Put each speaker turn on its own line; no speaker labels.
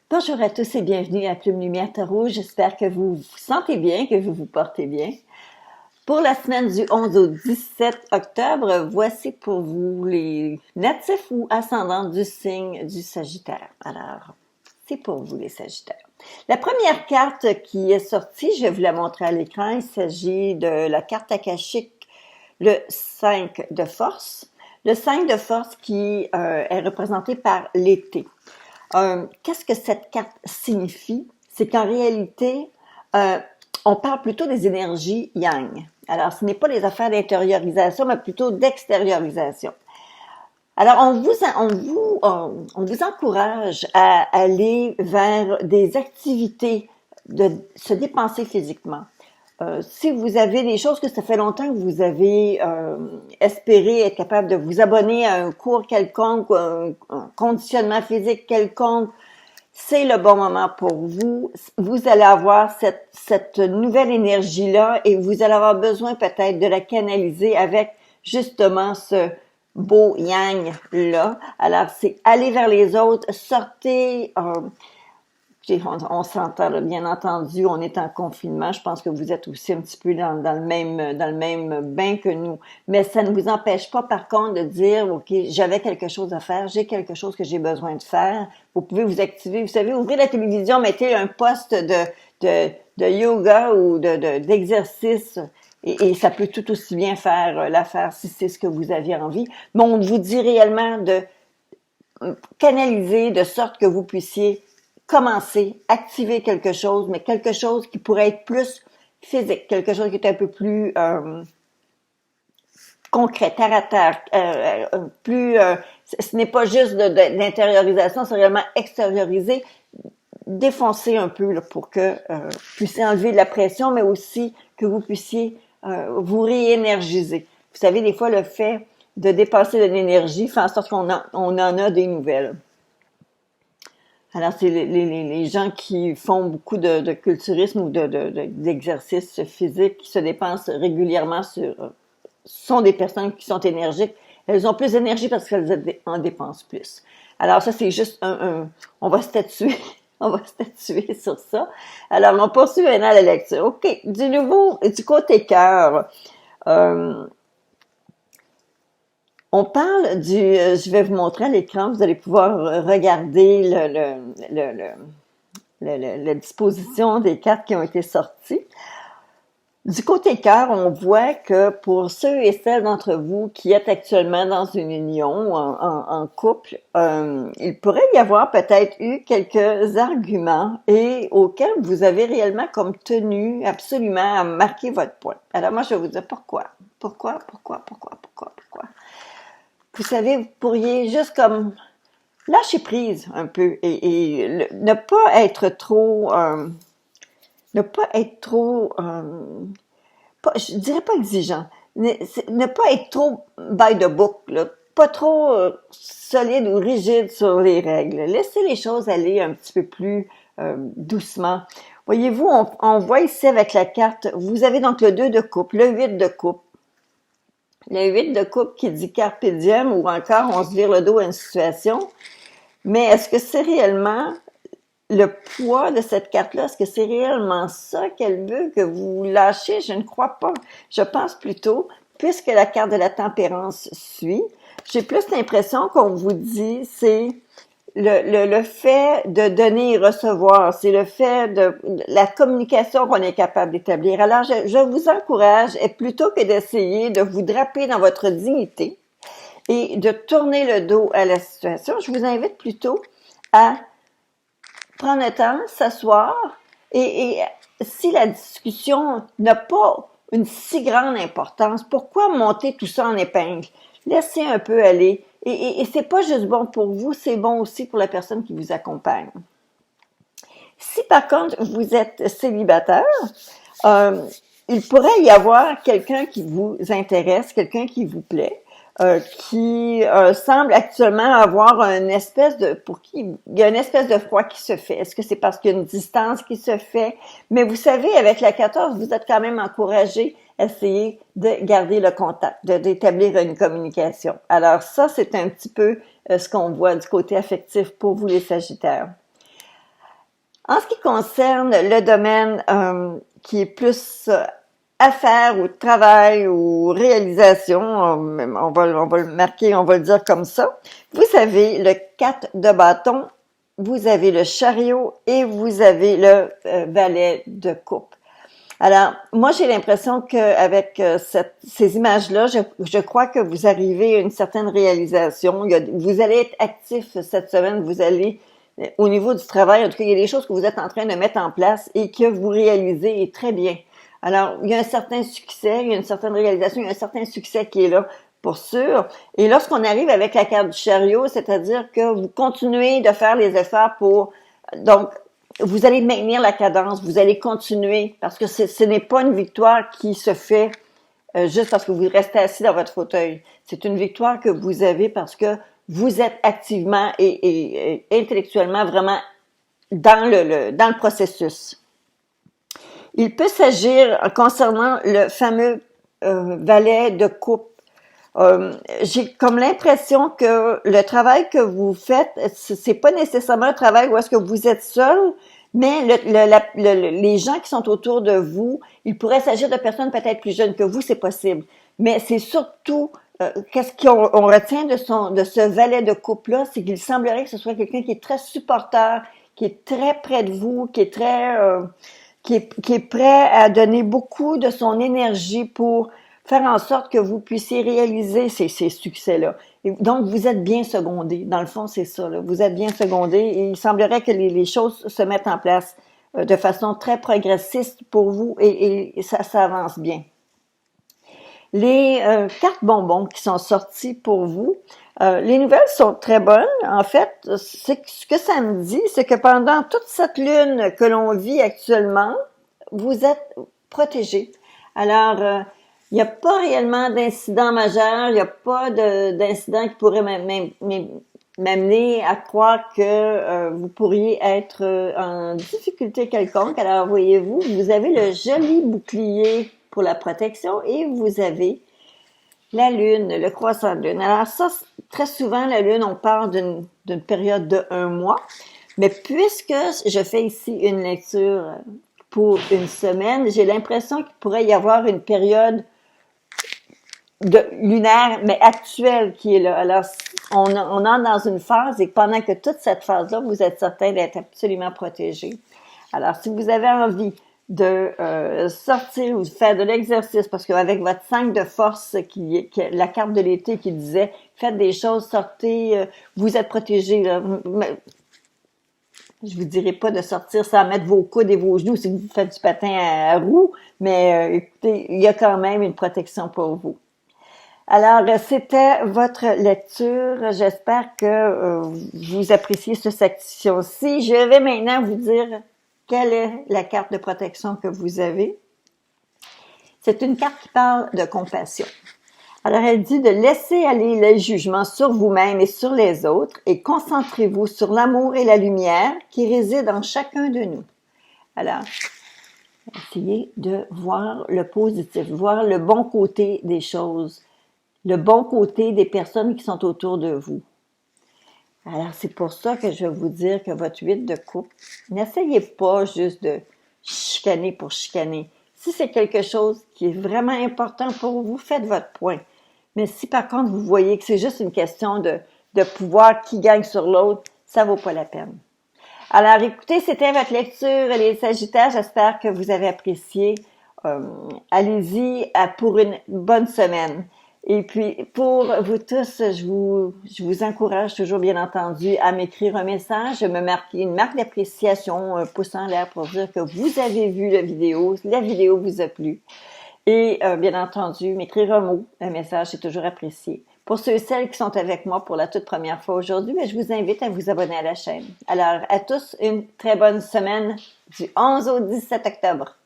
Bonjour à tous et bienvenue à Plume Lumière Tarot. J'espère que vous vous sentez bien, que vous vous portez bien. Pour la semaine du 11 au 17 octobre, voici pour vous les natifs ou ascendants du signe du Sagittaire. Alors, c'est pour vous les Sagittaires. La première carte qui est sortie, je vais vous la montrer à l'écran. Il s'agit de la carte akashique, le 5 de force. Le 5 de force qui est représenté par l'été. Qu'est-ce que cette carte signifie? C'est qu'en réalité, on parle plutôt des énergies yang. Alors, ce n'est pas les affaires d'intériorisation, mais plutôt d'extériorisation. Alors, on vous encourage à aller vers des activités de se dépenser physiquement. Si vous avez des choses que ça fait longtemps que vous avez espéré être capable de vous abonner à un cours quelconque, un conditionnement physique quelconque, c'est le bon moment pour vous. Vous allez avoir cette nouvelle énergie-là et vous allez avoir besoin peut-être de la canaliser avec justement ce beau yang-là. Alors, c'est aller vers les autres, sortez... on s'entend, là, bien entendu, on est en confinement. Je pense que vous êtes aussi un petit peu dans le même bain que nous. Mais ça ne vous empêche pas, par contre, de dire, OK, j'avais quelque chose à faire, j'ai quelque chose que j'ai besoin de faire. Vous pouvez vous activer. Vous savez, ouvrez la télévision, mettez un poste de yoga ou d'exercice. Et ça peut tout aussi bien faire l'affaire si c'est ce que vous aviez envie. Mais on vous dit réellement de canaliser de sorte que vous puissiez commencer, activer quelque chose, mais quelque chose qui pourrait être plus physique, quelque chose qui est un peu plus concret, terre à terre, ce n'est pas juste d'intériorisation, c'est vraiment extérioriser, défoncer un peu là, pour que vous puissiez enlever de la pression, mais aussi que vous puissiez vous réénergiser. Vous savez, des fois, le fait de dépenser de l'énergie fait en sorte qu'on en a des nouvelles. Alors, c'est les gens qui font beaucoup de culturisme ou d'exercice physique, qui se dépensent régulièrement sont des personnes qui sont énergiques. Elles ont plus d'énergie parce qu'elles en dépensent plus. Alors, ça, c'est juste on va statuer. On va statuer sur ça. Alors, on poursuit maintenant la lecture. OK. Du nouveau, du côté cœur. On parle je vais vous montrer à l'écran, vous allez pouvoir regarder la disposition des cartes qui ont été sorties. Du côté cœur, on voit que pour ceux et celles d'entre vous qui êtes actuellement dans une union, en couple, il pourrait y avoir peut-être eu quelques arguments et auxquels vous avez réellement comme tenu absolument à marquer votre point. Alors moi, je vais vous dire pourquoi. Pourquoi? Vous savez, vous pourriez juste comme lâcher prise un peu et ne pas être trop, je dirais pas exigeant, ne pas être trop by the book, là, pas trop solide ou rigide sur les règles. Laissez les choses aller un petit peu plus doucement. Voyez-vous, on voit ici avec la carte, vous avez donc le 2 de coupe, le 8 de coupe. Le 8 de coupe qui dit carpe diem ou encore on se vire le dos à une situation. Mais est-ce que c'est réellement le poids de cette carte-là? Est-ce que c'est réellement ça qu'elle veut que vous lâchiez? Je ne crois pas. Je pense plutôt, puisque la carte de la tempérance suit, j'ai plus l'impression qu'on vous dit, c'est le fait de donner et recevoir, c'est le fait de la communication qu'on est capable d'établir. Alors, je vous encourage, et plutôt que d'essayer de vous draper dans votre dignité et de tourner le dos à la situation, je vous invite plutôt à prendre le temps, s'asseoir et si la discussion n'a pas une si grande importance, pourquoi monter tout ça en épingle? Laissez un peu aller. Et c'est pas juste bon pour vous, c'est bon aussi pour la personne qui vous accompagne. Si par contre vous êtes célibataire, il pourrait y avoir quelqu'un qui vous intéresse, quelqu'un qui vous plaît, qui semble actuellement avoir une espèce pour qui il y a une espèce de froid qui se fait. Est-ce que c'est parce qu'il y a une distance qui se fait? Mais vous savez, avec la 14, vous êtes quand même encouragé à essayer de garder le contact, d'établir une communication. Alors ça, c'est un petit peu ce qu'on voit du côté affectif pour vous les Sagittaires. En ce qui concerne le domaine qui est plus affaires ou travail ou réalisation, on va le marquer, on va le dire comme ça, vous avez le 4 de bâton, vous avez le chariot et vous avez le valet de coupe. Alors, moi, j'ai l'impression qu'avec ces images-là, je crois que vous arrivez à une certaine réalisation. Vous allez être actif cette semaine, vous allez, au niveau du travail, en tout cas, il y a des choses que vous êtes en train de mettre en place et que vous réalisez et très bien. Alors, il y a un certain succès, il y a une certaine réalisation, il y a un certain succès qui est là, pour sûr. Et lorsqu'on arrive avec la carte du chariot, c'est-à-dire que vous continuez de faire les efforts pour, donc, vous allez maintenir la cadence, vous allez continuer, parce que ce n'est pas une victoire qui se fait juste parce que vous restez assis dans votre fauteuil. C'est une victoire que vous avez parce que vous êtes activement et intellectuellement vraiment dans le processus. Il peut s'agir, concernant le fameux valet de coupe, j'ai comme l'impression que le travail que vous faites, c'est pas nécessairement un travail où est-ce que vous êtes seul, mais les gens qui sont autour de vous, il pourrait s'agir de personnes peut-être plus jeunes que vous, c'est possible. Mais c'est surtout qu'est-ce qu'on retient de ce valet de coupe-là, c'est qu'il semblerait que ce soit quelqu'un qui est très supporteur, qui est très près de vous, qui est très qui est prêt à donner beaucoup de son énergie pour faire en sorte que vous puissiez réaliser ces succès-là. Et donc, vous êtes bien secondé. Dans le fond, c'est ça, là. Vous êtes bien secondé et il semblerait que les choses se mettent en place de façon très progressiste pour vous et ça avance bien. Les cartes bonbons qui sont sorties pour vous, les nouvelles sont très bonnes. En fait, ce que ça me dit, c'est que pendant toute cette lune que l'on vit actuellement, vous êtes protégé. Alors, il n'y a pas réellement d'incident majeur, il n'y a pas d'incident qui pourrait m'amener à croire que vous pourriez être en difficulté quelconque. Alors, voyez-vous, vous avez le joli bouclier pour la protection et vous avez la lune, le croissant de lune. Alors ça, très souvent, la lune, on parle d'une période de 1 mois, mais puisque je fais ici une lecture pour une semaine, j'ai l'impression qu'il pourrait y avoir une période lunaire, mais actuelle qui est là. Alors, on entre dans une phase et pendant que toute cette phase-là, vous êtes certain d'être absolument protégé. Alors, si vous avez envie de sortir ou de faire de l'exercice, parce qu'avec votre 5 de force, qui est la carte de l'été qui disait « Faites des choses, sortez, vous êtes protégés. » Je vous dirais pas de sortir sans mettre vos coudes et vos genoux si vous faites du patin à roues, mais écoutez, il y a quand même une protection pour vous. Alors, c'était votre lecture. J'espère que vous appréciez cette section-ci. Je vais maintenant vous dire quelle est la carte de protection que vous avez. C'est une carte qui parle de compassion. Alors, elle dit de laisser aller les jugements sur vous-même et sur les autres et concentrez-vous sur l'amour et la lumière qui résident en chacun de nous. Alors, essayez de voir le positif, voir le bon côté des choses, le bon côté des personnes qui sont autour de vous. Alors, c'est pour ça que je vais vous dire que votre 8 de coupe, n'essayez pas juste de chicaner pour chicaner. Si c'est quelque chose qui est vraiment important pour vous, faites votre point. Mais si par contre vous voyez que c'est juste une question de pouvoir qui gagne sur l'autre, ça vaut pas la peine. Alors écoutez, c'était votre lecture les Sagittaires. J'espère que vous avez apprécié. Allez-y pour une bonne semaine. Et puis, pour vous tous, je vous encourage toujours, bien entendu, à m'écrire un message, me marquer une marque d'appréciation, un pouce en l'air pour dire que vous avez vu la vidéo vous a plu. Et bien entendu, m'écrire un mot, un message, c'est toujours apprécié. Pour ceux et celles qui sont avec moi pour la toute première fois aujourd'hui, je vous invite à vous abonner à la chaîne. Alors, à tous, une très bonne semaine du 11 au 17 octobre.